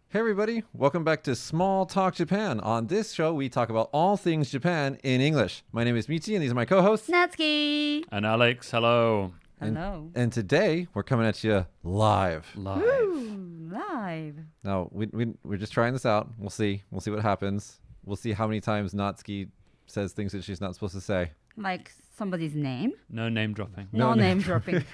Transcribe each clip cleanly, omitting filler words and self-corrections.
Hey everybody, welcome back to Small Talk Japan. On this show, we talk about all things Japan in English. My name is Mitch, and these are my co-hosts. Natsuki. And Alex, hello. Hello. And today, we're coming at you live. Woo, live. Now, we're just trying this out. We'll see. We'll see what happens. We'll see how many times Natsuki says things that she's not supposed to say. Like somebody's name? No name dropping. No name dropping.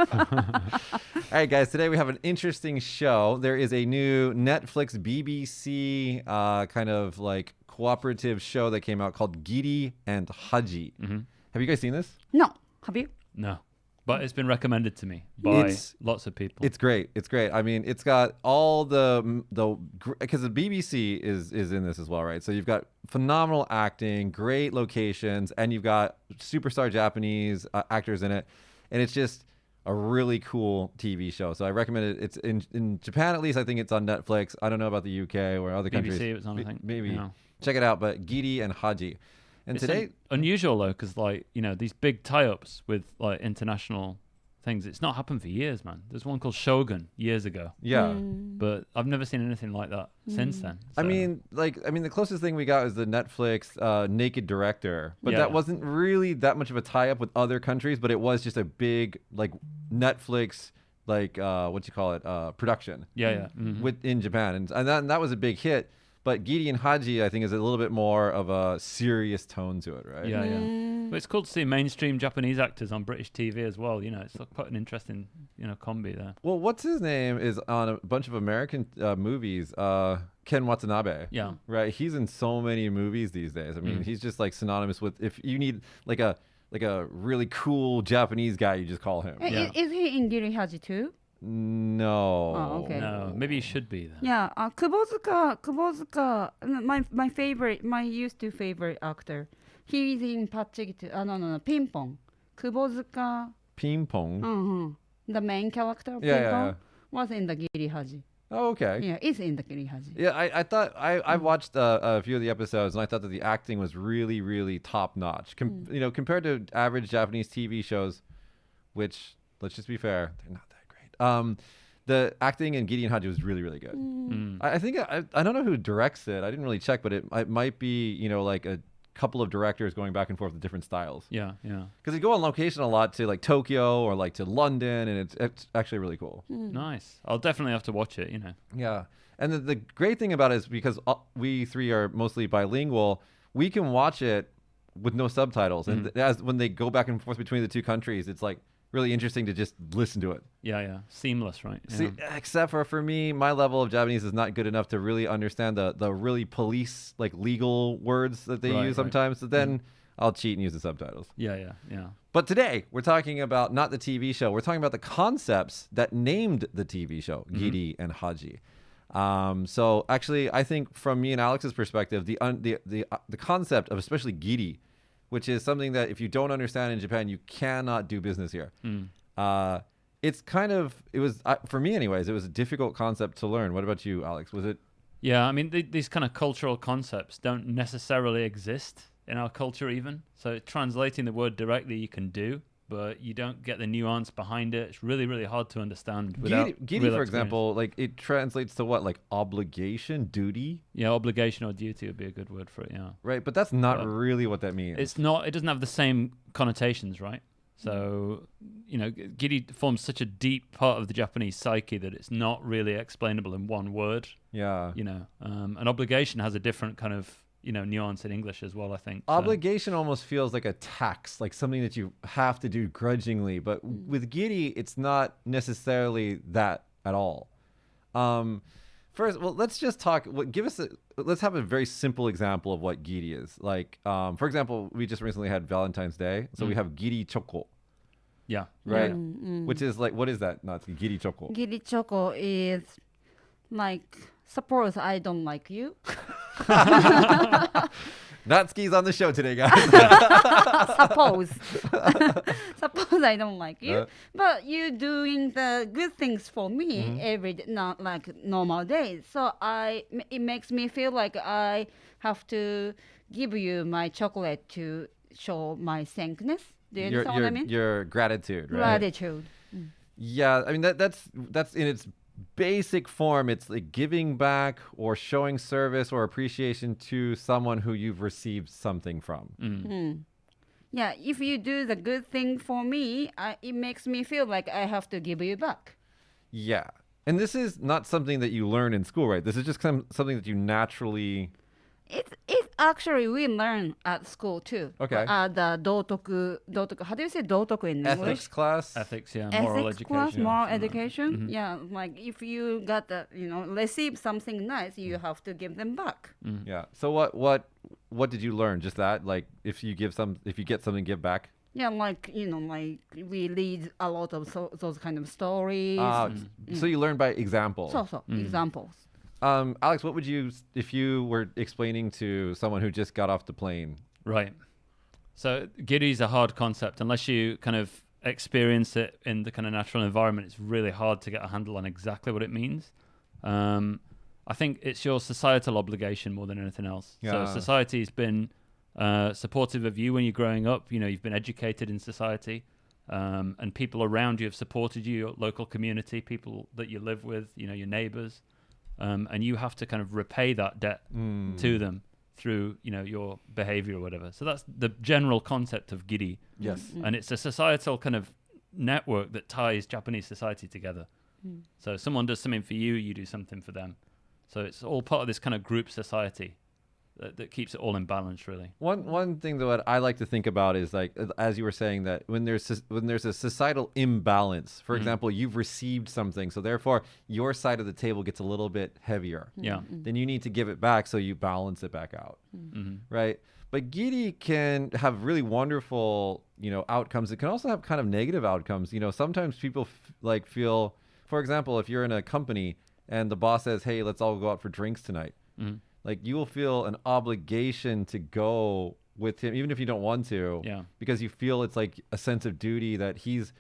All right, guys, today we have an interesting show. There is a new Netflix BBC kind of like cooperative show that came out called Giri and Haji. Mm-hmm. Have you guys seen this? No. Have you? No. But it's been recommended to me by lots of people. It's great. It's great. I mean, it's got all the because the BBC is in this as well, right? So you've got phenomenal acting, great locations, and you've got superstar Japanese actors in it, and it's just a really cool TV show. So I recommend it. It's in Japan, at least. I think it's on Netflix. I don't know about the UK or other countries. BBC it was on, I think. Maybe Yeah. Check it out. But Giri and Haji, and It's today unusual though, because like these big tie-ups with like international things. It's not happened for years, man. There's one called Shogun years ago. yeah. But I've never seen anything like that since then. I So- mean, the closest thing we got was the Netflix Naked Director, but Yeah. that wasn't really that much of a tie-up with other countries, but it was just a big like Netflix production yeah. Mhm. in Japan, and that was a big hit. But Giri and Haji, I think, is a little bit more of a serious tone to it, right? Yeah. But it's cool to see mainstream Japanese actors on British TV as well. It's quite an interesting, combi there. Well, what's his name is on a bunch of American movies. Ken Watanabe. Yeah. Right. He's in so many movies these days. I mean, he's just like synonymous with, if you need like a really cool Japanese guy, you just call him. Yeah. Is he in Giri Haji too? No. Oh, okay. No, maybe he should be then. Yeah. Kubozuka, my favorite, my used to favorite actor. He is in Pachigi. No, Ping Pong. Kubozuka. Ping Pong. The main character of Yeah, Ping yeah, Pong yeah. was in the Giri Haji. Oh, okay. Yeah, it's in the Giri Haji. Yeah, I thought I watched a few of the episodes, and I thought that the acting was really, really top notch. Compared to average Japanese TV shows, which, let's just be fair, they're not that great. The acting in Giri and Haji was really, really good. I think I don't know who directs it. I didn't really check, but it might be like a couple of directors going back and forth with different styles. Yeah. Because they go on location a lot to like Tokyo or like to London, and it's actually really cool. Nice. I'll definitely have to watch it. Yeah. And the great thing about it is because we three are mostly bilingual, we can watch it with no subtitles. And when they go back and forth between the two countries, it's like really interesting to just listen to it. Yeah. Seamless, right? Yeah. See, except for me, my level of Japanese is not good enough to really understand the really police, like legal words that they use sometimes. So then I'll cheat and use the subtitles. Yeah. But today, we're talking about not the TV show. We're talking about the concepts that named the TV show, Giri and Haji. So actually, I think from me and Alex's perspective, the concept of especially Giri, which is something that if you don't understand in Japan, you cannot do business here. It was for me anyways, it was a difficult concept to learn. What about you, Alex? Was it? Yeah, I mean, these kind of cultural concepts don't necessarily exist in our culture even. So translating the word directly you can do, but you don't get the nuance behind it. It's really, really hard to understand without Giri, for example, like it translates to what? Like obligation, duty? Yeah, obligation or duty would be a good word for it, yeah. Right, but that's not really what that means. It's not, it doesn't have the same connotations, right? So, Giri forms such a deep part of the Japanese psyche that it's not really explainable in one word. Yeah. An obligation has a different kind of, nuance in English as well, I think. Obligation almost feels like a tax, like something that you have to do grudgingly. But with Giri, it's not necessarily that at all. First, well, let's just talk. Let's have a very simple example of what Giri is. Like, for example, we just recently had Valentine's Day, so we have Giri Choco, Yeah. right? Mm. Which is like, what is that? Natsuki? Giri Choco. Giri choco is like, suppose I don't like you. Natsuki's on the show today, guys. Suppose. Suppose I don't like you. Yeah. But you doing the good things for me Mm-hmm. every day, not like normal days. So it makes me feel like I have to give you my chocolate to show my thankness. Do you understand what I mean? Your gratitude, right? Gratitude. Yeah, I mean that's in its basic form. It's like giving back or showing service or appreciation to someone who you've received something from. Yeah, if you do the good thing for me, it makes me feel like I have to give you back. Yeah, and this is not something that you learn in school, right? This is just something that you naturally. It actually we learn at school too. Okay. The dotoku. How do you say dotoku in English? Ethics class. Ethics, yeah. Moral Ethics education. class, yeah. moral education. Yeah, like if you got receive something nice, you have to give them back. Yeah. So what did you learn? Just that, like if you get something, give back. Yeah, like like we read a lot of those kind of stories. So you learn by example. So examples. Alex, what would you, if you were explaining to someone who just got off the plane? Right. So Giri is a hard concept. Unless you kind of experience it in the kind of natural environment, it's really hard to get a handle on exactly what it means. I think it's your societal obligation more than anything else. Yeah. So society's been supportive of you when you're growing up. You've been educated in society. And people around you have supported you, your local community, people that you live with, your neighbors. And you have to kind of repay that debt to them through, your behavior or whatever. So that's the general concept of Giri. Yes. And it's a societal kind of network that ties Japanese society together. So someone does something for you, you do something for them. So it's all part of this kind of group society that keeps it all in balance, really. One thing that I like to think about is, like, as you were saying, that when there's a societal imbalance, for example, you've received something, so therefore your side of the table gets a little bit heavier. Yeah. Then you need to give it back, so you balance it back out, right? But Giri can have really wonderful, outcomes. It can also have kind of negative outcomes. Sometimes people feel, for example, if you're in a company and the boss says, "Hey, let's all go out for drinks tonight." Like, you will feel an obligation to go with him, even if you don't want to, because you feel it's like a sense of duty that he's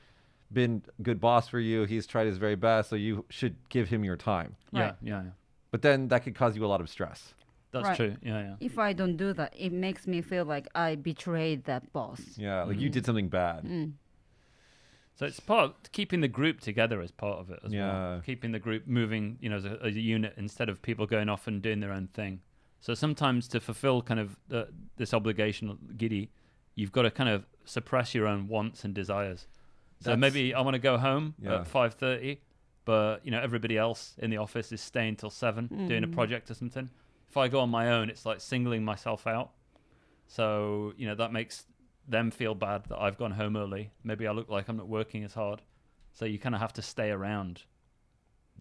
been a good boss for you. He's tried his very best, so you should give him your time. Yeah, Right. yeah. But then that could cause you a lot of stress. That's Right. true. Yeah. If I don't do that, it makes me feel like I betrayed that boss. Yeah, like you did something bad. So it's keeping the group together as part of it as Yeah. well. Keeping the group moving, as a unit instead of people going off and doing their own thing. So sometimes to fulfill kind of this obligation, Giri, you've got to kind of suppress your own wants and desires. So maybe I want to go home at 5:30, but everybody else in the office is staying till 7 doing a project or something. If I go on my own, it's like singling myself out. So that makes them feel bad that I've gone home early. Maybe I look like I'm not working as hard. So you kind of have to stay around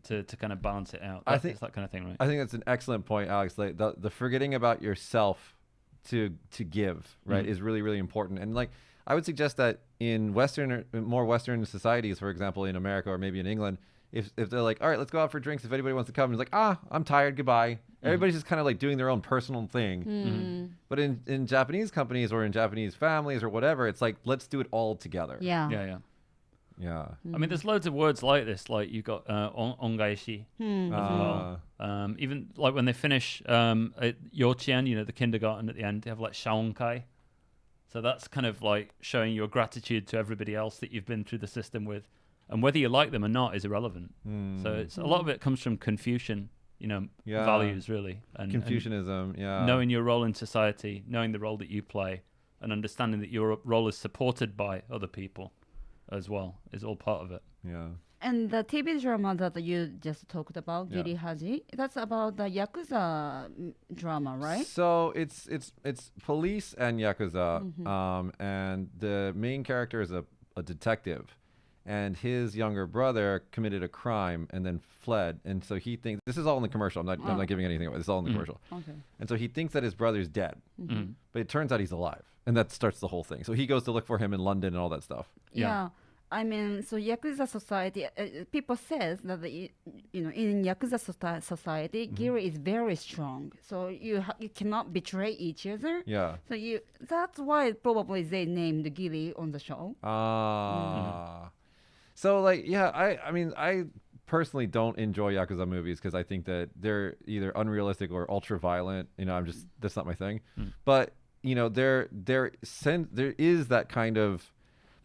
to kind of balance it out. I think it's that kind of thing, right? I think that's an excellent point, Alex. Like the forgetting about yourself to give, right, is really, really important. And like, I would suggest that in more Western societies, for example, in America or maybe in England, if they're like, all right, let's go out for drinks. If anybody wants to come, and it's like, I'm tired, goodbye. Everybody's just kind of like doing their own personal thing. But in Japanese companies or in Japanese families or whatever, it's like, let's do it all together. Yeah. Yeah. I mean, there's loads of words like this. Like you've got ongaishi as well. Even like when they finish at yochien, the kindergarten at the end, they have like shaonkai. So that's kind of like showing your gratitude to everybody else that you've been through the system with. And whether you like them or not is irrelevant. So it's a lot of it comes from Confucian, values really. And Confucianism, knowing your role in society, knowing the role that you play, and understanding that your role is supported by other people as well is all part of it. Yeah. And the TV drama that you just talked about, Yeah. Giri Haji, that's about the Yakuza drama, right? So it's police and Yakuza, and the main character is a detective. and his younger brother committed a crime and then fled. And so he thinks this is all in the commercial. I'm not giving anything away. This is all in the commercial. Okay. And so he thinks that his brother's dead, Mm. but it turns out he's alive, and that starts the whole thing. So he goes to look for him in London and all that stuff. Yeah. I mean, so Yakuza society, people says that in Yakuza society, Giri is very strong. So you cannot betray each other. Yeah. So that's why probably they named Giri on the show. So like, yeah, I mean, I personally don't enjoy Yakuza movies because I think that they're either unrealistic or ultra violent. That's not my thing. But there is that kind of,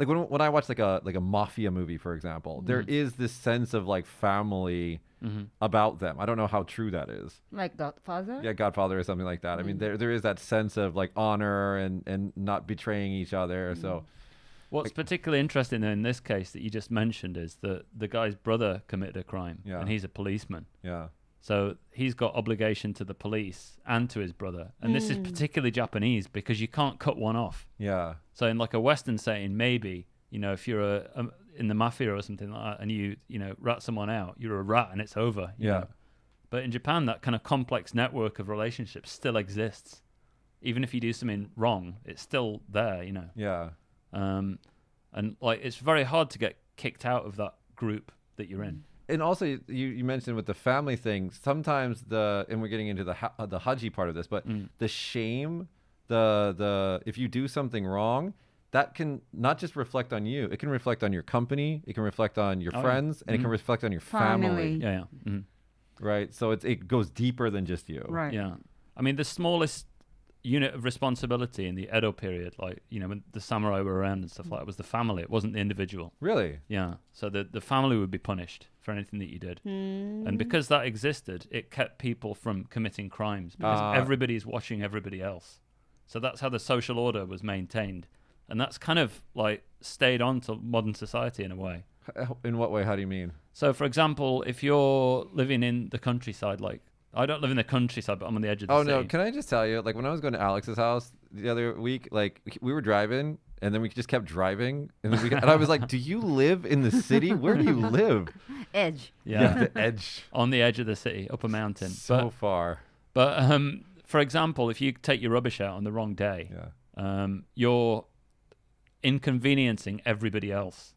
like when I watch like a mafia movie, for example, there is this sense of like family about them. I don't know how true that is. Like Godfather? Yeah, Godfather or something like that. I mean, there is that sense of like honor and not betraying each other. So what's particularly interesting in this case that you just mentioned is that the guy's brother committed a crime, and he's a policeman. Yeah. So he's got obligation to the police and to his brother. And this is particularly Japanese because you can't cut one off. Yeah. So in like a Western setting, maybe, if you're in the mafia or something like that and you rat someone out, you're a rat and it's over. You know? But in Japan, that kind of complex network of relationships still exists. Even if you do something wrong, it's still there, Yeah. And like it's very hard to get kicked out of that group that you're in. And also, you mentioned with the family thing, sometimes and we're getting into the Haji part of this, but the shame, if you do something wrong, that can not just reflect on you, it can reflect on your company, it can reflect on your friends, and it can reflect on your family. Yeah. Right? So it goes deeper than just you. Right. Yeah. I mean, the smallest unit of responsibility in the Edo period, like, when the samurai were around and stuff like that, was the family. It wasn't the individual. Really? Yeah. So the family would be punished for anything that you did. And because that existed, it kept people from committing crimes because everybody's watching everybody else. So that's how the social order was maintained. And that's kind of like stayed on to modern society in a way. In what way? How do you mean? So, for example, if you're living in the countryside, like, I don't live in the countryside, but I'm on the edge of the city. Oh, no. Can I just tell you, like, when I was going to Alex's house the other week, like, we were driving, and then we just kept driving, and then and I was like, do you live in the city? Where do you live? Edge. Yeah. The edge. On the edge of the city, up a mountain. So far. But, for example, if you take your rubbish out on the wrong day, you're inconveniencing everybody else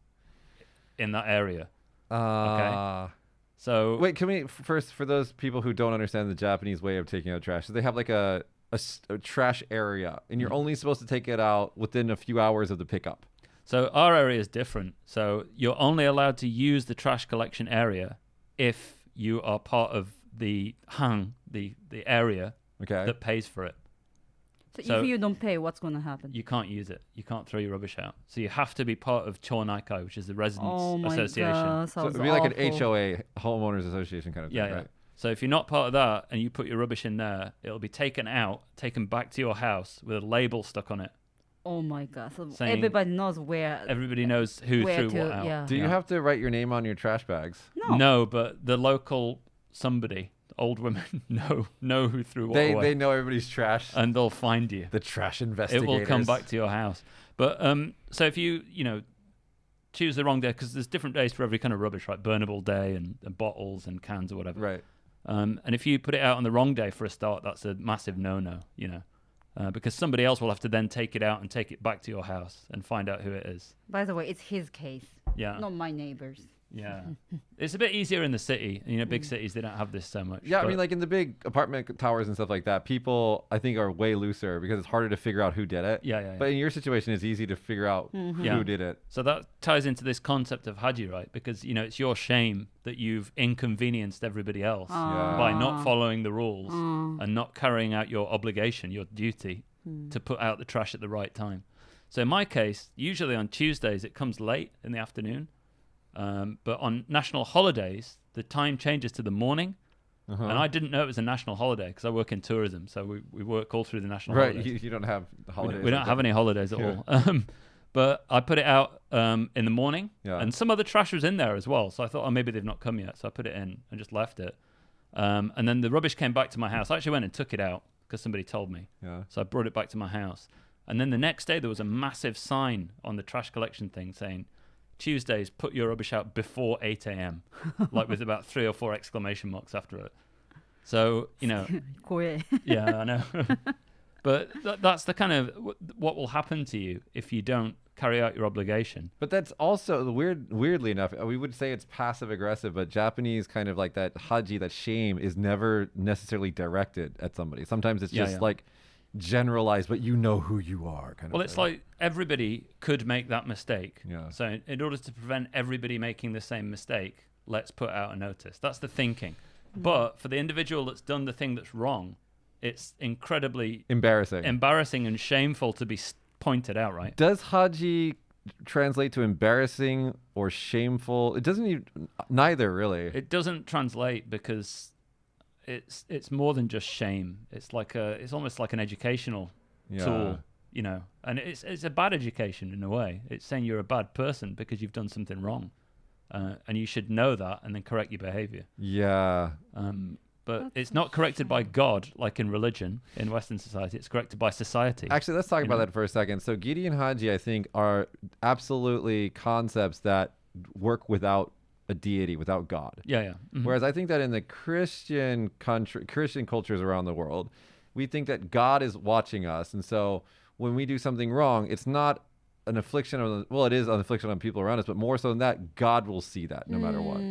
in that area. Okay? So wait, can we first, for those people who don't understand the Japanese way of taking out trash, so they have like a trash area, and you're only supposed to take it out within a few hours of the pickup. So our area is different. So you're only allowed to use the trash collection area if you are part of the hang, the area that pays for it. So if you don't pay, what's going to happen? You can't use it. You can't throw your rubbish out. So you have to be part of Chonaikai, which is the residents association. God, so it'd be like an HOA, homeowners association kind of thing, right? So if you're not part of that and you put your rubbish in there, it'll be taken out, taken back to your house with a label stuck on it. Oh my God! So saying everybody knows where. Everybody knows who threw what out. Yeah. Do you have to write your name on your trash bags? No, but the local somebody, old women, know who threw what away. They know everybody's trash, and they'll find you. The trash investigators. It will come back to your house. But so if you choose the wrong day, because there's different days for every kind of rubbish, right? Burnable day and bottles and cans or whatever. Right. And if you put it out on the wrong day for a start, that's a massive no-no. Because somebody else will have to then take it out and take it back to your house and find out who it is. By the way, it's his case. Yeah. Not my neighbor's. Yeah. It's a bit easier in the city. Big cities, they don't have this so much. Yeah, I mean, like in the big apartment towers and stuff like that, people, I think, are way looser because it's harder to figure out who did it. Yeah. But in your situation, it's easy to figure out who did it. So that ties into this concept of Haji, right? Because, it's your shame that you've inconvenienced everybody else by not following the rules and not carrying out your obligation, your duty to put out the trash at the right time. So in my case, usually on Tuesdays, it comes late in the afternoon. But on national holidays, the time changes to the morning. And I didn't know it was a national holiday because I work in tourism. So we work all through the national holidays. Right, you don't have holidays. We don't have any holidays at all. But I put it out in the morning. Yeah. And some other trash was in there as well. So I thought, maybe they've not come yet. So I put it in and just left it. And then the rubbish came back to my house. I actually went and took it out because somebody told me. Yeah. So I brought it back to my house. And then the next day, there was a massive sign on the trash collection thing saying, Tuesdays, put your rubbish out before 8 a.m., like with about 3 or 4 exclamation marks after it. So, you know, 怖い yeah, I know. But that's the kind of what will happen to you if you don't carry out your obligation. But that's also weirdly enough, we would say it's passive aggressive, but Japanese kind of like that haji, that shame is never necessarily directed at somebody. Sometimes it's just like generalized, but you know who you are kind of Well, it's like everybody could make that mistake. Yeah. So in order to prevent everybody making the same mistake, let's put out a notice. That's the thinking. But for the individual that's done the thing that's wrong, it's incredibly embarrassing and shameful to be pointed out, right? Does haji translate to embarrassing or shameful? It doesn't even, neither really. It doesn't translate because it's more than just shame. It's almost like an educational tool, you know. And it's a bad education in a way. It's saying you're a bad person because you've done something wrong. And you should know that and then correct your behavior. Yeah. But it's not corrected by God, like in religion, in Western society. It's corrected by society. Actually, let's talk about that for a second. So Giri and Haji, I think, are absolutely concepts that work without a deity, without God. Yeah. Mm-hmm. Whereas I think that in the Christian cultures around the world, we think that God is watching us. And so when we do something wrong, it's not an affliction on, well, it is an affliction on people around us, but more so than that, God will see that no matter what.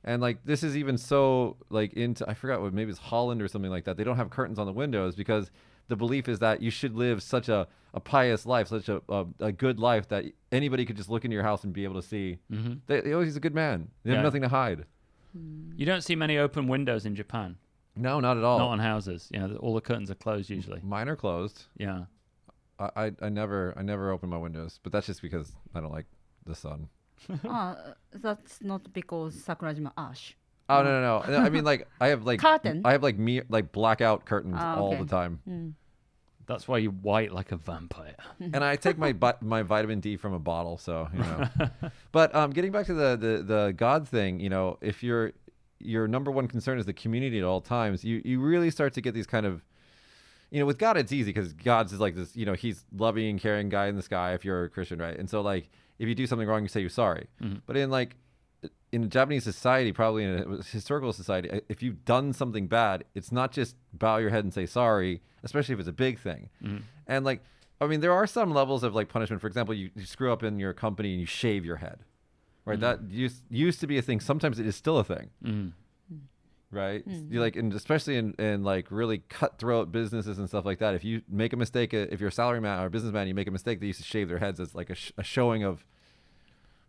And like this is even so like into, I forgot what, maybe it's Holland or something like that. They don't have curtains on the windows because the belief is that you should live such a pious life, such a good life that anybody could just look into your house and be able to see. Oh, he's a good man. They have nothing to hide. You don't see many open windows in Japan. No, not at all. Not on houses. You know, all the curtains are closed usually. Mine are closed. Yeah. I never open my windows, but that's just because I don't like the sun. That's not because Sakurajima ash. Oh no. I mean, like I have like curtain. I have like blackout curtains all the time. That's why you're white like a vampire. And I take my vitamin D from a bottle, so you know. But getting back to the God thing, you know, if your number one concern is the community at all times, you really start to get these kind of, you know, with God it's easy because God's is like this, you know, he's loving and caring guy in the sky if you're a Christian, right? And so like if you do something wrong, you say you're sorry. But in a Japanese society, probably in a historical society, if you've done something bad, it's not just bow your head and say sorry, especially if it's a big thing. And like, I mean, there are some levels of like punishment. For example, you screw up in your company and you shave your head, right? That used to be a thing. Sometimes it is still a thing. Right? You like, and especially in like really cutthroat businesses and stuff like that, if you make a mistake, if you're a salaryman or a businessman, you make a mistake, they used to shave their heads as like a showing of,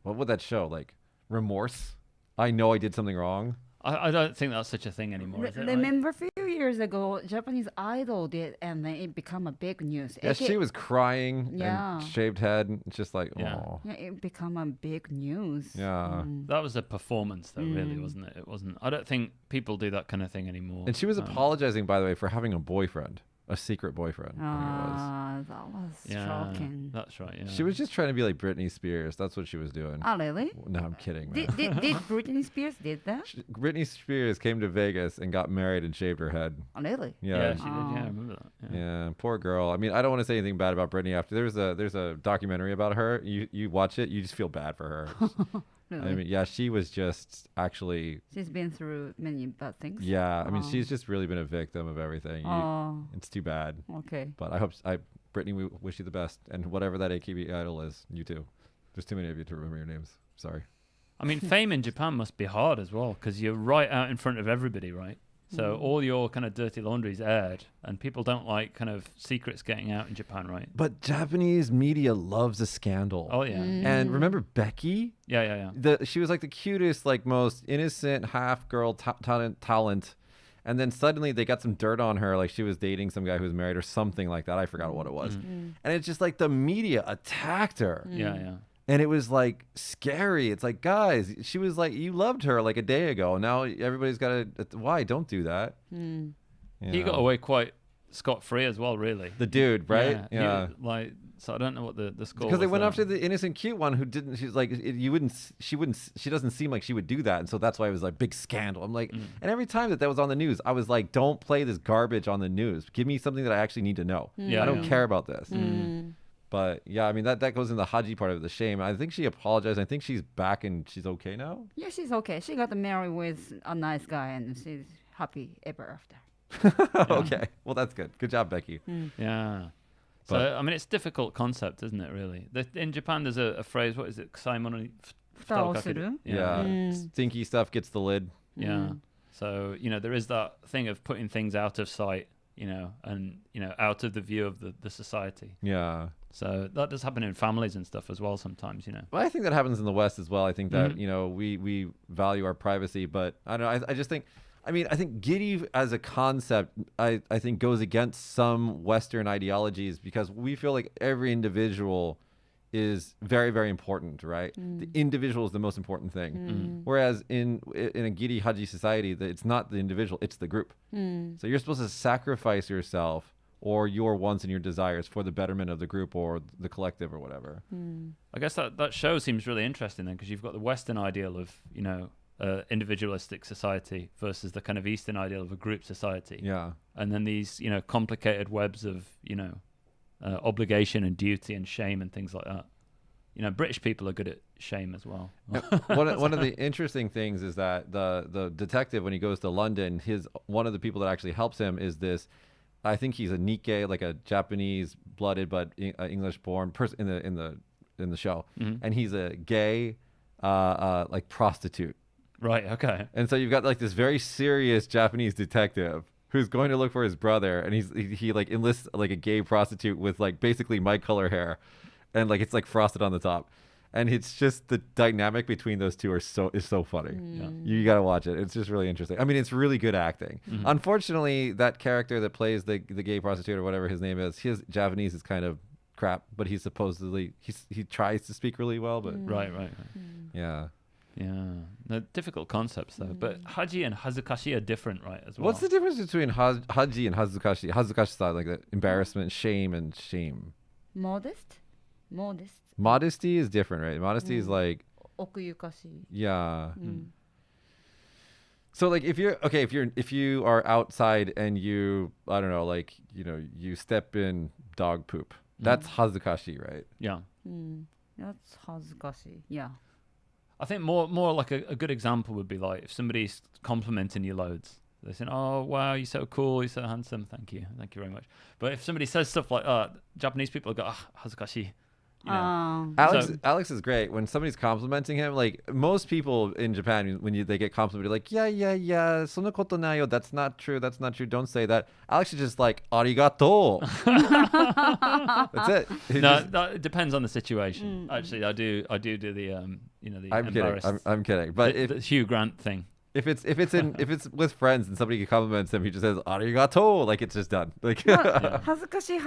what would that show? Like remorse? I know I did something wrong. I don't think that's such a thing anymore. Is it, remember a few years ago, Japanese Idol did, and then it became a big news. Yeah, she was crying and shaved head. It's just like, oh. Yeah, it became a big news. Yeah. That was a performance, though, really, wasn't it? It wasn't. I don't think people do that kind of thing anymore. And she was apologizing, by the way, for having a boyfriend. A secret boyfriend. That was shocking. That's right. Yeah. She was just trying to be like Britney Spears. That's what she was doing. Oh, really? No, I'm kidding. Man. Did Britney Spears did that? Britney Spears came to Vegas and got married and shaved her head. Oh, really? Yeah, she did. Yeah, I remember that. Yeah, poor girl. I mean, I don't want to say anything bad about Britney. After there's a documentary about her. You watch it, you just feel bad for her. Really? I mean, yeah, she was just actually. She's been through many bad things. Yeah, I mean, she's just really been a victim of everything. It's too bad. Okay. But Brittany, we wish you the best, and whatever that AKB idol is, you too. There's too many of you to remember your names. Sorry. I mean, fame in Japan must be hard as well because you're right out in front of everybody, right? So all your kind of dirty laundry is aired, and people don't like kind of secrets getting out in Japan, right? But Japanese media loves a scandal. Oh yeah. And remember Becky? Yeah. She was like the cutest, like most innocent half girl talent, and then suddenly they got some dirt on her, like she was dating some guy who was married or something like that. I forgot what it was. And it's just like the media attacked her. Yeah. And it was like scary. It's like, guys, she was like, you loved her like a day ago. Now everybody's got to, why? Don't do that. He got away quite scot-free as well, really. The dude, right? Yeah. So I don't know what the score was. Because they went after the innocent, cute one who didn't, she's like, she doesn't seem like she would do that. And so that's why it was like big scandal. I'm like, and every time that was on the news, I was like, don't play this garbage on the news. Give me something that I actually need to know. I don't care about this. But yeah, I mean that goes in the Haji part of the shame. I think she apologized. I think she's back and she's okay now. Yeah, she's okay. She got married with a nice guy and she's happy ever after. Okay, well that's good. Good job, Becky. Yeah. But- So I mean, it's a difficult concept, isn't it? Really. In Japan, there's a phrase. What is it? Saimon. Futaro suru? Yeah, stinky stuff gets the lid. Yeah. So there is that thing of putting things out of sight, and out of the view of the society. Yeah. So that does happen in families and stuff as well sometimes. Well, I think that happens in the West as well. I think that we value our privacy, but I don't know. I just think. I mean, I think Giri as a concept, I think goes against some Western ideologies because we feel like every individual is very, very important, right? The individual is the most important thing. Whereas in a Giri Haji society, it's not the individual, it's the group. So you're supposed to sacrifice yourself or your wants and your desires for the betterment of the group or the collective or whatever. I guess that show seems really interesting then because you've got the Western ideal of, individualistic society versus the kind of Eastern ideal of a group society. Yeah. And then these, complicated webs of, obligation and duty and shame and things like that. British people are good at shame as well. One of the interesting things is that the detective, when he goes to London, one of the people that actually helps him is this. I think he's a Nikkei, like a Japanese blooded but English born person in the show, and he's a gay, like prostitute. Right. Okay. And so you've got like this very serious Japanese detective who's going to look for his brother, and he like enlists like a gay prostitute with like basically my color hair, and like it's like frosted on the top, and it's just the dynamic between those two is so funny. Yeah. You gotta watch it. It's just really interesting. I mean, it's really good acting. Unfortunately, that character that plays the gay prostitute or whatever his name is, his Japanese is kind of crap, but he supposedly he tries to speak really well, but Right. yeah. Yeah. No, difficult concepts though. But Haji and Hazukashi are different, right? As well. What's the difference between Haji and Hazukashi? Hazukashi side, like the embarrassment, shame, and shame. Modest? Modesty is different, right? Modesty is like Okuyukashi. yeah. So like if you are outside and you I don't know like you step in dog poop, that's Hazukashi, right? Yeah. That's hazukashi. Yeah. I think more like a good example would be like if somebody's complimenting you loads. They're saying, "Oh wow, you're so cool, you're so handsome, thank you very much." But if somebody says stuff like, Japanese people go, hazukashi. Alex is great when somebody's complimenting him. Like most people in Japan, when they get complimented, like yeah, sonna koto nai yo, that's not true, don't say that. Alex is just like arigato. That's it. That depends on the situation. Actually, I do the the I'm embarrassed. kidding. I'm kidding. But the Hugh Grant thing. If it's with friends and somebody compliments him, he just says arigato, like it's just done. Like Hazukashi.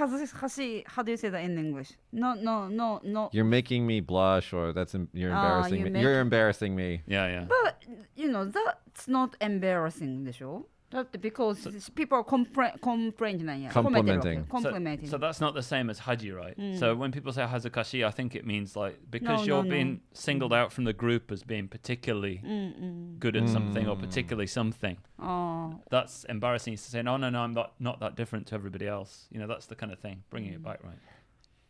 How do you say that in English? No. You're making me blush, or you're embarrassing me. You're embarrassing me. Yeah. But that's not embarrassing, でしょ? Because people are complimenting. So that's not the same as Haji, right? So when people say Hazukashi, I think it means like because you're being singled out from the group as being particularly good at something or particularly something. That's embarrassing to say, no, I'm not that different to everybody else. That's the kind of thing, bringing it back, right?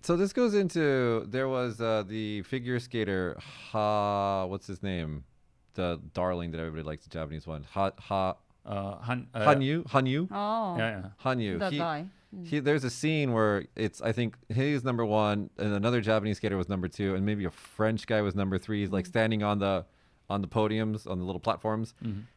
So this goes into, there was the figure skater, what's his name? The darling that everybody likes, the Japanese one. Hanyu. Oh. Yeah. Hanyu. That guy. There's a scene where I think he's number 1 and another Japanese skater was number 2 and maybe a French guy was number 3. He's like standing on the podiums, on the little platforms,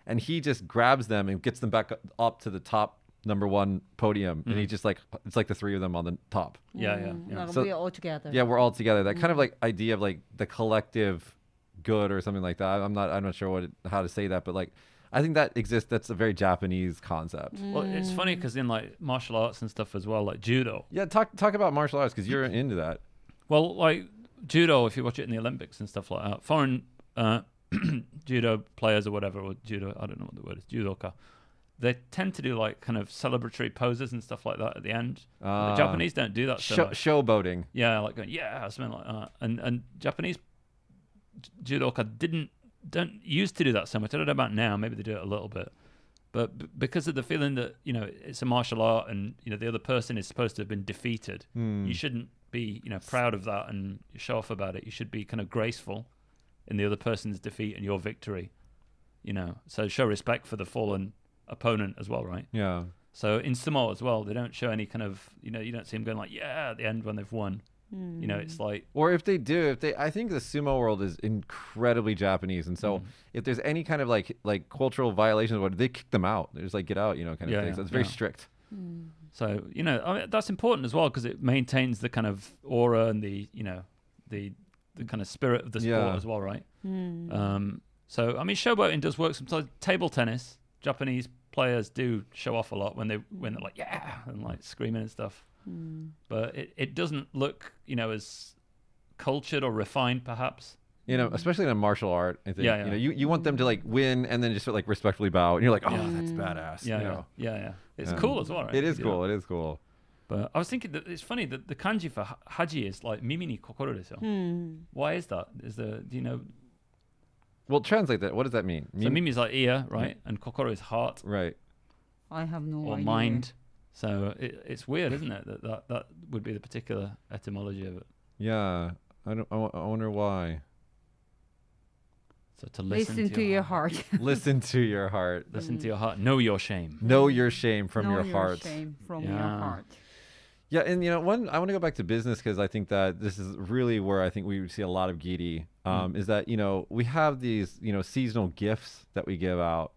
and he just grabs them and gets them back up to the top number 1 podium, and he just like, it's like the 3 of them on the top. Yeah. So we're all together. Yeah, we're all together. That kind of like idea of like the collective good or something like that. I'm not sure how to say that, but like I think that exists. That's a very Japanese concept. Well, it's funny because in like martial arts and stuff as well, like judo. Yeah, talk about martial arts because you're into that. Well, like judo, if you watch it in the Olympics and stuff like that, foreign judo players or whatever, or judo, I don't know what the word is, judoka, they tend to do like kind of celebratory poses and stuff like that at the end. The Japanese don't do that so much. Showboating. Yeah, like going, yeah, something like that. And Japanese judoka don't used to do that so much. I don't know about now. Maybe they do it a little bit, but because of the feeling that it's a martial art and the other person is supposed to have been defeated, you shouldn't be, proud of that and show off about it. You should be kind of graceful in the other person's defeat and your victory. So show respect for the fallen opponent as well, right? Yeah. So in sumo as well, they don't show any kind of, you don't see them going like, yeah, at the end when they've won. It's like... Or if they do, I think the sumo world is incredibly Japanese. And so if there's any kind of like cultural violations, they kick them out. They're just like, get out, kind of thing. So it's very strict. So, I mean, that's important as well because it maintains the kind of aura and the kind of spirit of the sport as well, right? So, I mean, showboating does work sometimes. Table tennis, Japanese players do show off a lot when they're like, yeah, and like screaming and stuff. But it doesn't look, as cultured or refined, perhaps. Especially in a martial art, I think. You want them to like win and then just like respectfully bow, and you're like, oh, that's badass. Yeah. It's cool as well, right? It is cool. It is cool. But I was thinking that it's funny that the kanji for Haji is like mimi ni kokoro desu. Why is that? Do you know? Well, translate that. What does that mean? So mimi is like ear, right? And kokoro is heart. Right. I have no idea. Or mind. So it's weird, isn't it? That would be the particular etymology of it. Yeah. I wonder why. So to listen to your heart. Listen to your heart. Listen to your heart. Know your shame. Know your shame from your heart. Shame from your heart. Yeah, and I want to go back to business because I think that this is really where I think we see a lot of Giri. Is that we have these seasonal gifts that we give out.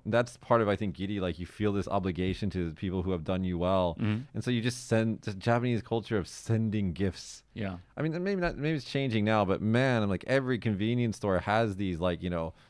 That's part of I think Giri. Like you feel this obligation to the people who have done you well, and so you just send the Japanese culture of sending gifts. Yeah, I mean maybe it's changing now, but man, I'm like every convenience store has these like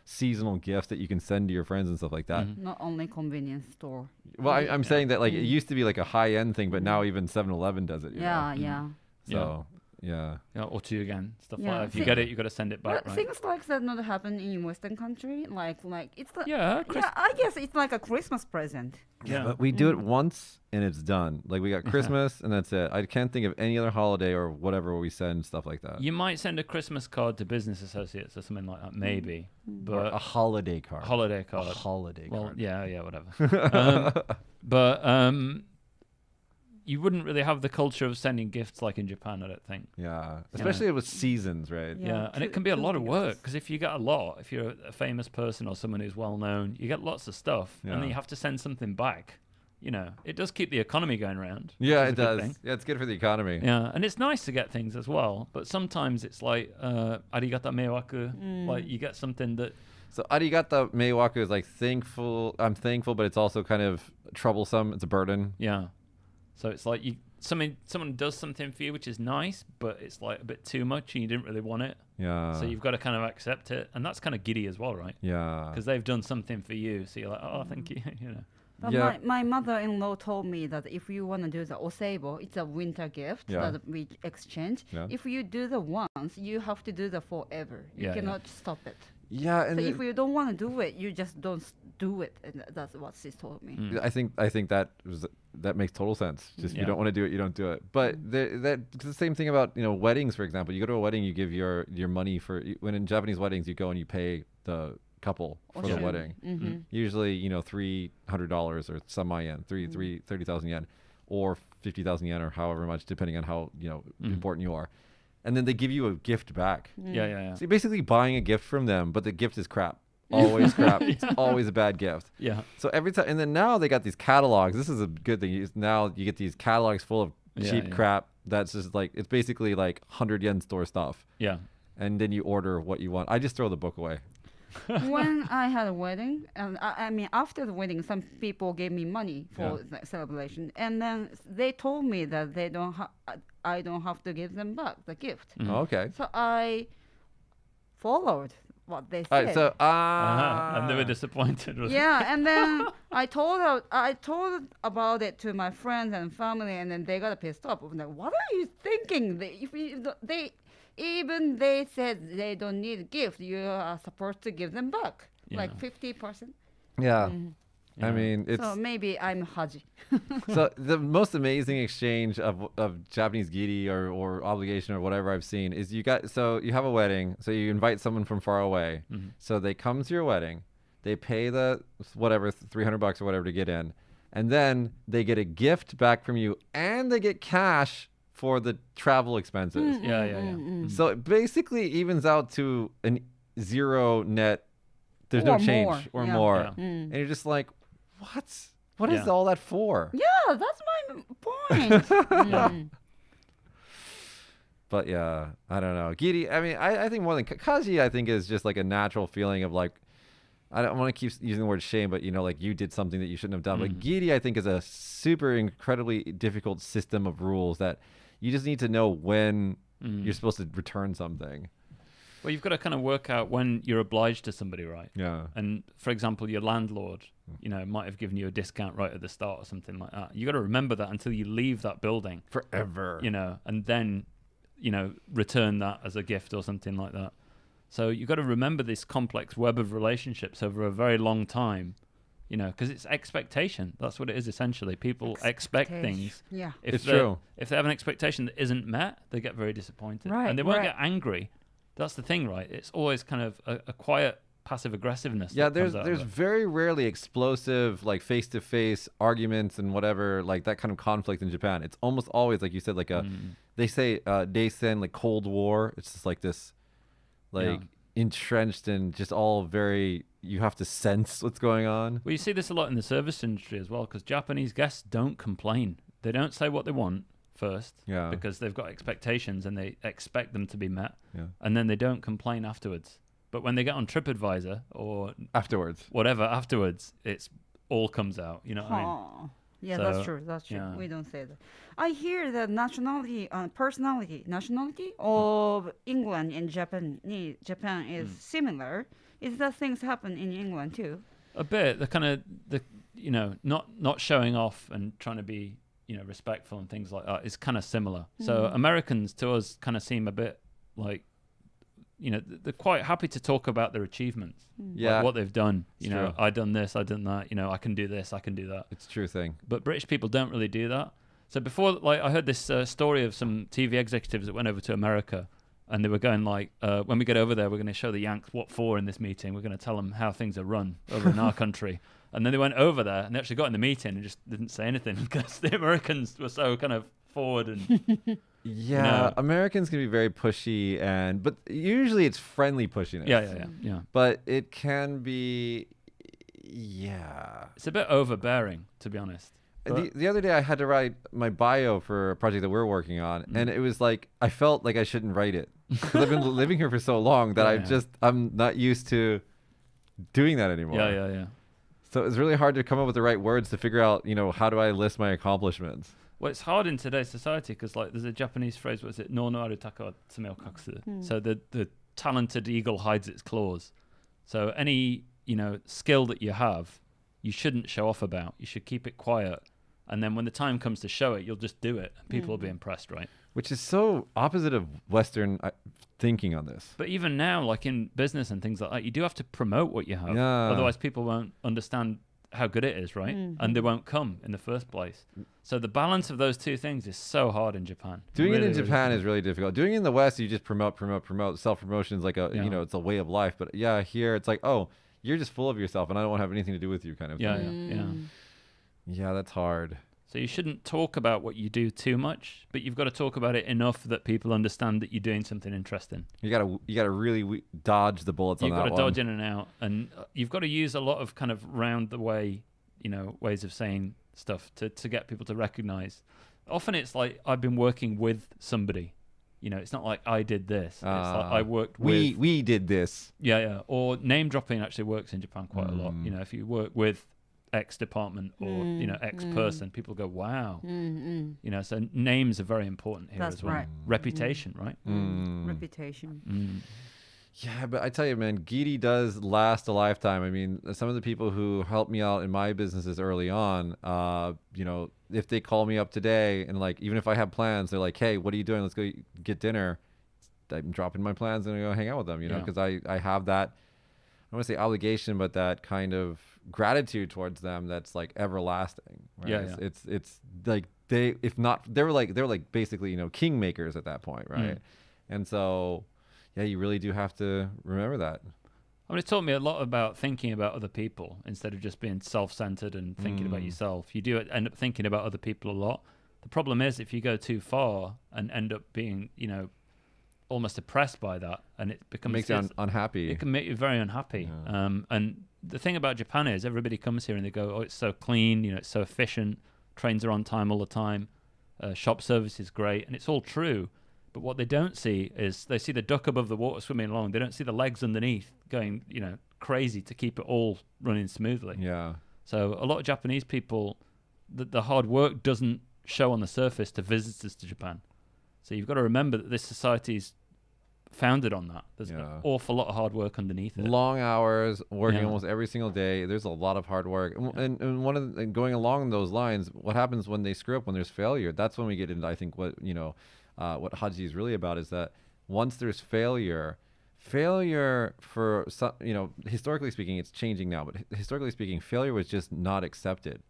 seasonal gifts that you can send to your friends and stuff like that. Not only convenience store. Well, I'm saying that like it used to be like a high end thing, but now even 7-Eleven does it. Yeah. So. Yeah. Or two again, stuff like that. If you get it, you got to send it back, right? Things like that not happen in Western country. Like it's like I guess it's like a Christmas present. Yeah, but we do it once and it's done. Like we got Christmas and that's it. I can't think of any other holiday or whatever where we send stuff like that. You might send a Christmas card to business associates or something like that, maybe. But or a holiday card. Holiday card. A holiday card. Well, yeah, whatever. But you wouldn't really have the culture of sending gifts like in Japan, I don't think. Yeah, especially with seasons, right? Yeah, and it can be a lot of work because if you get a lot, if you're a famous person or someone who's well known, you get lots of stuff, and then you have to send something back. It does keep the economy going round. Yeah, it does. Yeah, it's good for the economy. Yeah, and it's nice to get things as well, but sometimes it's like arigata meiwaku, like you get something that. So arigata meiwaku is like thankful. I'm thankful, but it's also kind of troublesome. It's a burden. Yeah. So it's like someone does something for you, which is nice, but it's like a bit too much, and you didn't really want it. Yeah. So you've got to kind of accept it, and that's kind of giddy as well, right? Yeah. Because they've done something for you, so you're like, oh, thank you, But my mother-in-law told me that if you want to do the oseibo, it's a winter gift that we exchange. Yeah. If you do the once, you have to do the forever. You cannot stop it. Yeah, and so if you don't want to do it, you just don't do it, and that's what she told me. I think that makes total sense. Just you don't want to do it, you don't do it. But it's the same thing about weddings, for example. You go to a wedding, you give your money for when in Japanese weddings you go and you pay the couple for the wedding. Mm-hmm. Usually $300 or some yen, 30,000 yen, or 50,000 yen, or however much, depending on how important you are. And then they give you a gift back. Yeah. So you're basically buying a gift from them, but the gift is crap. Always crap. It's always a bad gift. Yeah. So every time, and then now they got these catalogs. This is a good thing. Now you get these catalogs full of cheap crap. That's just like, it's basically like 100 yen store stuff. Yeah. And then you order what you want. I just throw the book away. When I had a wedding, and I mean after the wedding, some people gave me money for the celebration, and then they told me that I don't have to give them back the gift. Mm-hmm. Oh, okay. So I followed what they said. And they were disappointed. And then I told about it to my friends and family, and then they got pissed off. I'm like, what are you thinking? They said they don't need a gift. You are supposed to give them back, like 50%. Yeah. I mean, it's... So maybe I'm Haji. So the most amazing exchange of Japanese giri or obligation or whatever I've seen is you have a wedding, so you invite someone from far away. Mm-hmm. So they come to your wedding, they pay the whatever, $300 or whatever to get in, and then they get a gift back from you, and they get cash for the travel expenses. So it basically evens out to an zero net. There's no change more. or Yeah. more. Yeah. And you're just like, what is all that for? Yeah, that's my point. But yeah, I don't know. Giri, I mean, I think more than Kaji, I think is just like a natural feeling of like, I don't want to keep using the word shame, but you know, like you did something that you shouldn't have done. But Giri, I think, is a super incredibly difficult system of rules that you just need to know when you're supposed to return something. Well, you've got to kind of work out when you're obliged to somebody, right? Yeah. And for example, your landlord, you know, might have given you a discount right at the start or something like that. You got to remember that until you leave that building Forever. you know, and then, you know, return that as a gift or something like that. So you've got to remember this complex web of relationships over a very long time, you know, because it's expectation. That's what it is essentially. People expect things. Yeah. It's true. If they have an expectation that isn't met, they get very disappointed. Right, And they won't right. get angry. That's the thing, right? It's always kind of a quiet passive aggressiveness. Yeah, that comes out of there's it. very rarely explosive like face-to-face arguments and whatever, like that kind of conflict in Japan. It's almost always, like you said, like a they say Daisen, like Cold War. It's just like this like entrenched and just all very, you have to sense what's going on. Well, you see this a lot in the service industry as well, because Japanese guests don't complain. They don't say what they want first, because they've got expectations and they expect them to be met, and then they don't complain afterwards. But when they get on TripAdvisor or Afterwards. whatever afterwards, it's all comes out. You know what I mean? Yeah, So, that's true. That's true. yeah. We don't say that. I hear the nationality of England and Japan is similar. Is that things happen in England too? A bit. You know, not showing off and trying to be, you know, respectful and things like that is kind of similar. So Americans to us kind of seem a bit like, you know, they're quite happy to talk about their achievements, like what they've done. You know, I done this, I done that. You know, I can do this, I can do that. It's a true thing. But British people don't really do that. So before, like, I heard this story of some TV executives that went over to America, and they were going like, when we get over there, we're going to show the Yanks what for in this meeting. We're going to tell them how things are run over in our country. And then they went over there and they actually got in the meeting and just didn't say anything because the Americans were so kind of forward and. Yeah, No. Americans can be very pushy, but usually it's friendly pushiness. Yeah. But it can be, yeah. It's a bit overbearing, to be honest. The other day I had to write my bio for a project that we're working on, and it was like I felt like I shouldn't write it because I've been living here for so long that I'm not used to doing that anymore. Yeah. So it's really hard to come up with the right words to figure out, you know, how do I list my accomplishments. Well, it's hard in today's society because, like, there's a Japanese phrase, what is it? No no arutaka tsumeo kaksu. So the talented eagle hides its claws. So any, you know, skill that you have, you shouldn't show off about. You should keep it quiet. And then when the time comes to show it, you'll just do it. And people will be impressed, right? Which is so opposite of Western thinking on this. But even now, like in business and things like that, you do have to promote what you have. Yeah. Otherwise, people won't understand how good it is, right? And they won't come in the first place. So the balance of those two things is so hard in Japan. Doing Really, it in really Japan hard. is really difficult. Doing it in the West, you just promote. Self-promotion is like you know, it's a way of life. But yeah, here it's like, oh, you're just full of yourself, and I don't want to have anything to do with you, kind of thing. Yeah. Yeah, that's hard. So you shouldn't talk about what you do too much, but you've got to talk about it enough that people understand that you're doing something interesting. You gotta really dodge the bullets You've on got that to one. dodge in and out, and you've got to use a lot of kind of round the way, you know, ways of saying stuff to get people to recognize. Often it's like I've been working with somebody. You know, it's not like I did this. It's like I worked with. We did this. Yeah. Or name dropping actually works in Japan quite a lot. You know, if you work with X department or you know X person, people go, wow. You know, so names are very important here That's as well. right. Reputation, right? Reputation. Yeah, but I tell you, man, Giri does last a lifetime. I mean, some of the people who helped me out in my businesses early on, you know, if they call me up today and like, even if I have plans, they're like, hey, what are you doing? Let's go get dinner. I'm dropping my plans and I go hang out with them, you know, because I have that, I don't want to say obligation, but that kind of gratitude towards them that's like everlasting. Right? Yeah. It's like they were like basically, you know, kingmakers at that point, right? And so yeah, you really do have to remember that. I mean, it taught me a lot about thinking about other people instead of just being self-centered and thinking about yourself. You do end up thinking about other people a lot, The problem is if you go too far and end up being, almost oppressed by that, and it becomes Makes you unhappy. It can make you very unhappy. Yeah. And the thing about Japan is everybody comes here and they go, oh, it's so clean, it's so efficient. Trains are on time all the time. Shop service is great, and it's all true. But what they don't see is they see the duck above the water swimming along. They don't see the legs underneath going, crazy to keep it all running smoothly. Yeah. So a lot of Japanese people, the hard work doesn't show on the surface to visitors to Japan. So you've got to remember that this society's founded on that. There's an awful lot of hard work underneath it. Long hours, working almost every single day. There's a lot of hard work. And one of going along those lines, what happens when they screw up, when there's failure, that's when we get into, I think, what Haji is really about is that once there's failure for some, historically speaking, it's changing now, but historically speaking, failure was just not accepted.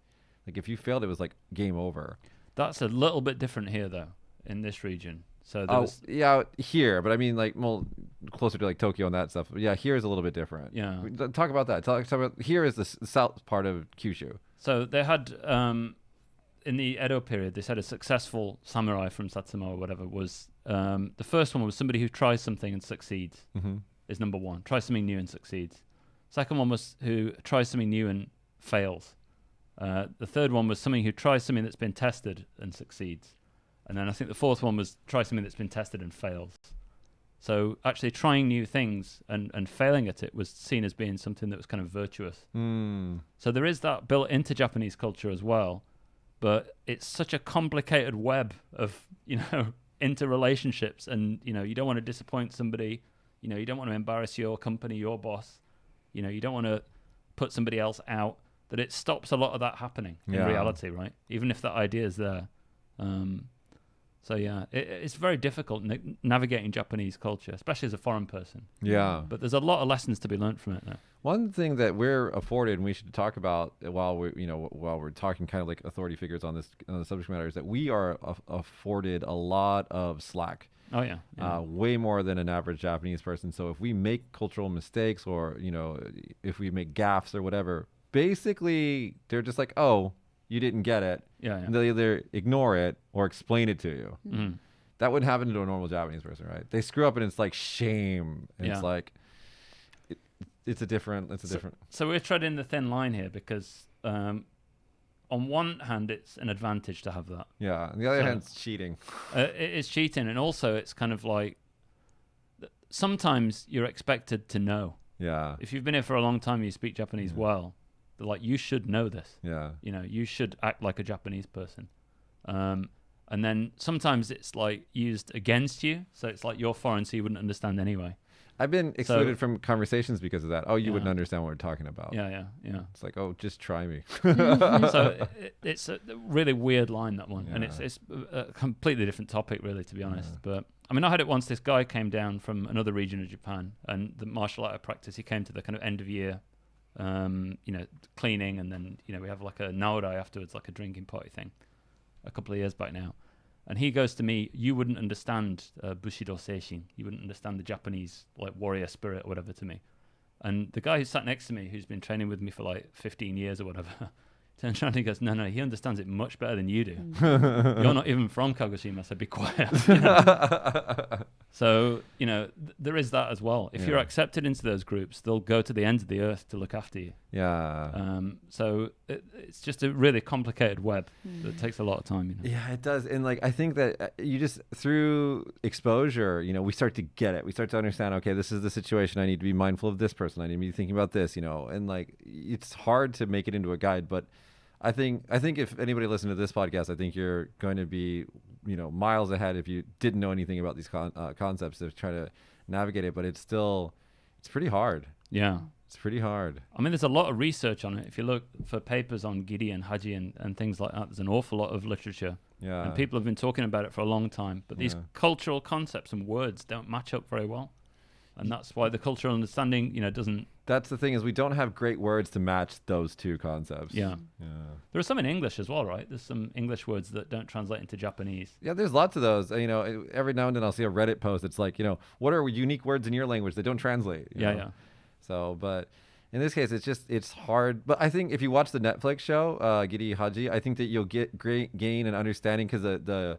Like if you failed, it was like game over. That's a little bit different here, though, in this region. So here, but I mean, like, well, closer to like Tokyo and that stuff. But yeah, here is a little bit different. Yeah. Talk about that. Talk about here is the south part of Kyushu. So they had in the Edo period, they said a successful samurai from Satsuma or whatever was the first one was somebody who tries something and succeeds. Is number one. Tries something new and succeeds. Second one was who tries something new and fails. The third one was somebody who tries something that's been tested and succeeds. And then I think the fourth one was try something that's been tested and fails. So actually trying new things and failing at it was seen as being something that was kind of virtuous. So there is that built into Japanese culture as well. But it's such a complicated web of, interrelationships. And, you don't want to disappoint somebody. You don't want to embarrass your company, your boss. You don't want to put somebody else out. That it stops a lot of that happening in reality, right? Even if that idea is there. So yeah, it's very difficult navigating Japanese culture, especially as a foreign person. Yeah. But there's a lot of lessons to be learned from it, though. One thing that we're afforded, and we should talk about while we're talking kind of like authority figures on the subject matter, is that we are afforded a lot of slack. Oh yeah. Way more than an average Japanese person. So if we make cultural mistakes, or if we make gaffes or whatever, basically they're just like, oh, you didn't get it. Yeah. And they'll either ignore it or explain it to you. Mm-hmm. That wouldn't happen to a normal Japanese person, right? They screw up and it's like shame. And it's like, it's a different. So we're treading the thin line here because on one hand, it's an advantage to have that. Yeah. On the other hand, it's cheating. It is cheating. And also it's kind of like, sometimes you're expected to know. Yeah. If you've been here for a long time, and you speak Japanese well, like you should know this. Yeah. You should act like a Japanese person. And then sometimes it's like used against you. So it's like you're foreign, so you wouldn't understand anyway. I've been excluded from conversations because of that. Oh, you wouldn't understand what we're talking about. Yeah. It's like, oh, just try me. So it's a really weird line, that one. Yeah. And it's a completely different topic, really, to be honest. But I mean, I had it once. This guy came down from another region of Japan, and the martial art I practice, he came to the kind of end of year cleaning, and then we have like a naorai afterwards, like a drinking party thing, a couple of years back now. And he goes to me, you wouldn't understand Bushido Seishin, you wouldn't understand the Japanese like warrior spirit or whatever to me. And the guy who sat next to me, who's been training with me for like 15 years or whatever, turns around and he goes, no, he understands it much better than you do. You're not even from Kagoshima, so be quiet. So, there is that as well. If you're accepted into those groups, they'll go to the ends of the earth to look after you. Yeah. So it's just a really complicated web that takes a lot of time. Yeah, it does. And like, I think that you just, through exposure, we start to get it. We start to understand, okay, this is the situation. I need to be mindful of this person. I need to be thinking about this, and like, it's hard to make it into a guide, but I think if anybody listened to this podcast, I think you're going to be, miles ahead if you didn't know anything about these concepts to try to navigate it. But it's pretty hard. Yeah. It's pretty hard. I mean, there's a lot of research on it. If you look for papers on Giri and Haji and things like that, there's an awful lot of literature. Yeah. And people have been talking about it for a long time. But these cultural concepts and words don't match up very well. And that's why the cultural understanding, doesn't... That's the thing, is we don't have great words to match those two concepts. Yeah. There are some in English as well, right? There's some English words that don't translate into Japanese. Yeah, there's lots of those. Every now and then I'll see a Reddit post. It's like, what are unique words in your language that don't translate? You know? Yeah. So, but in this case, it's hard. But I think if you watch the Netflix show, Giri Haji, I think that you'll get great gain and understanding because the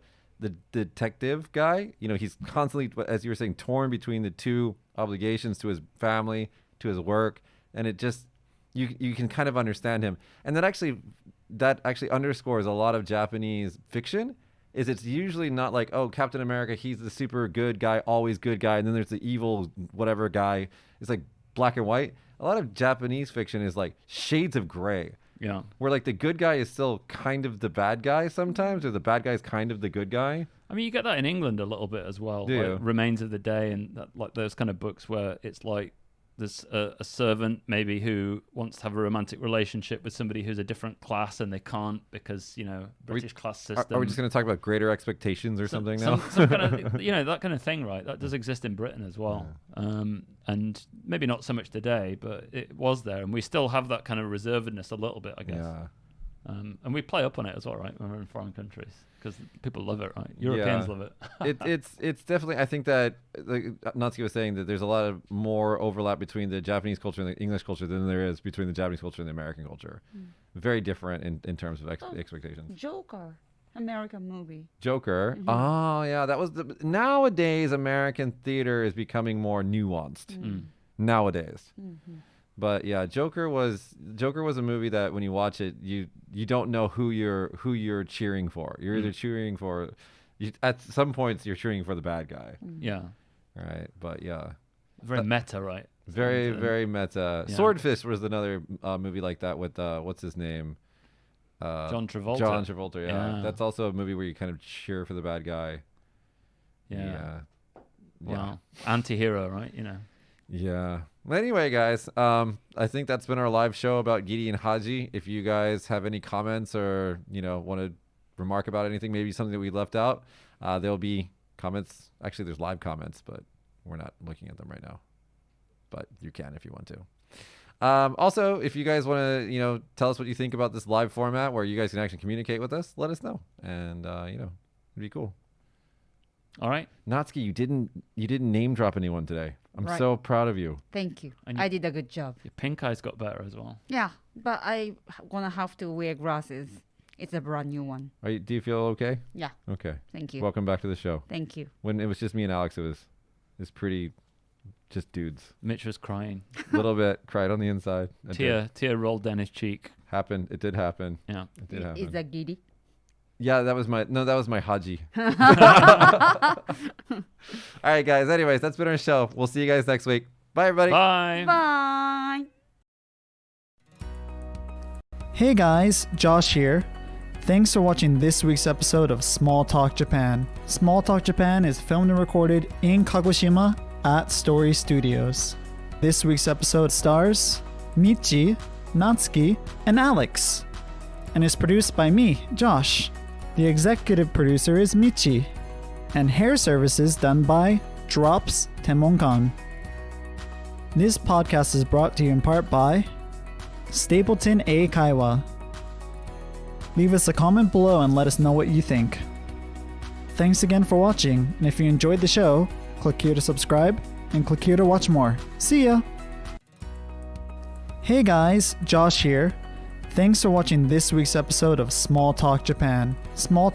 detective guy, he's constantly, as you were saying, torn between the two obligations to his family, to his work, and it just you can kind of understand him. And that actually underscores a lot of Japanese fiction. It's usually not like, oh, Captain America, he's the super good guy, always good guy, and then there's the evil whatever guy. It's like black and white. A lot of Japanese fiction is like shades of gray. Yeah. Where like the good guy is still kind of the bad guy sometimes, or the bad guy is kind of the good guy. I mean, you get that in England a little bit as well. Do you? Like Remains of the Day and like those kind of books where it's like there's a servant maybe who wants to have a romantic relationship with somebody who's a different class and they can't because, British class system. Are we just going to talk about Greater Expectations or something now? Some kind of, that kind of thing, right? That does exist in Britain as well. Yeah. And maybe not so much today, but it was there. And we still have that kind of reservedness a little bit, I guess. Yeah. And we play up on it as well, right? When we're in foreign countries. Because people love it, right? Europeans love it. It's definitely, I think that, like Natsuki was saying, that there's a lot of more overlap between the Japanese culture and the English culture than there is between the Japanese culture and the American culture. Very different in terms of expectations. Joker, American movie. Joker. Oh, yeah. That was nowadays, American theater is becoming more nuanced. Nowadays. But yeah, Joker was a movie that when you watch it, you don't know who you're cheering for. You're either cheering for, at some points you're cheering for the bad guy. Yeah. Right. But yeah. Very meta, right? Very very meta. Yeah. Swordfish was another movie like that with what's his name? John Travolta. John Travolta. Yeah. That's also a movie where you kind of cheer for the bad guy. Yeah. Wow. Anti-hero, right? Yeah. Well, anyway, guys, I think that's been our live show about Giri and Haji. If you guys have any comments or, want to remark about anything, maybe something that we left out, there'll be comments. Actually, there's live comments, but we're not looking at them right now. But you can if you want to. Also, if you guys want to, tell us what you think about this live format where you guys can actually communicate with us, let us know. And, it'd be cool. All right. Natsuki, you didn't name drop anyone today. I'm so proud of you. Thank you. I did a good job. Your pink eyes got better as well. Yeah, but I gonna have to wear glasses. It's a brand new one. Do you feel okay? Yeah. Okay. Thank you. Welcome back to the show. Thank you. When it was just me and Alex, it was pretty, just dudes. Mitch was crying. A little bit. Cried on the inside. Tear rolled down his cheek. Happened. It did happen. Yeah. It did happen. Is that Giri? Yeah, that was my Haji. All right, guys. Anyways, that's been our show. We'll see you guys next week. Bye, everybody. Bye. Bye. Hey guys, Josh here. Thanks for watching this week's episode of Small Talk Japan. Small Talk Japan is filmed and recorded in Kagoshima at Story Studios. This week's episode stars Mitch, Natsuki, and Alex, and is produced by me, Josh. The executive producer is Michi, and hair services done by Drops Temonkan. This podcast is brought to you in part by Stapleton A. Kaiwa. Leave us a comment below and let us know what you think. Thanks again for watching, and if you enjoyed the show, click here to subscribe and click here to watch more. See ya! Hey guys, Josh here. Thanks for watching this week's episode of Small Talk Japan. Small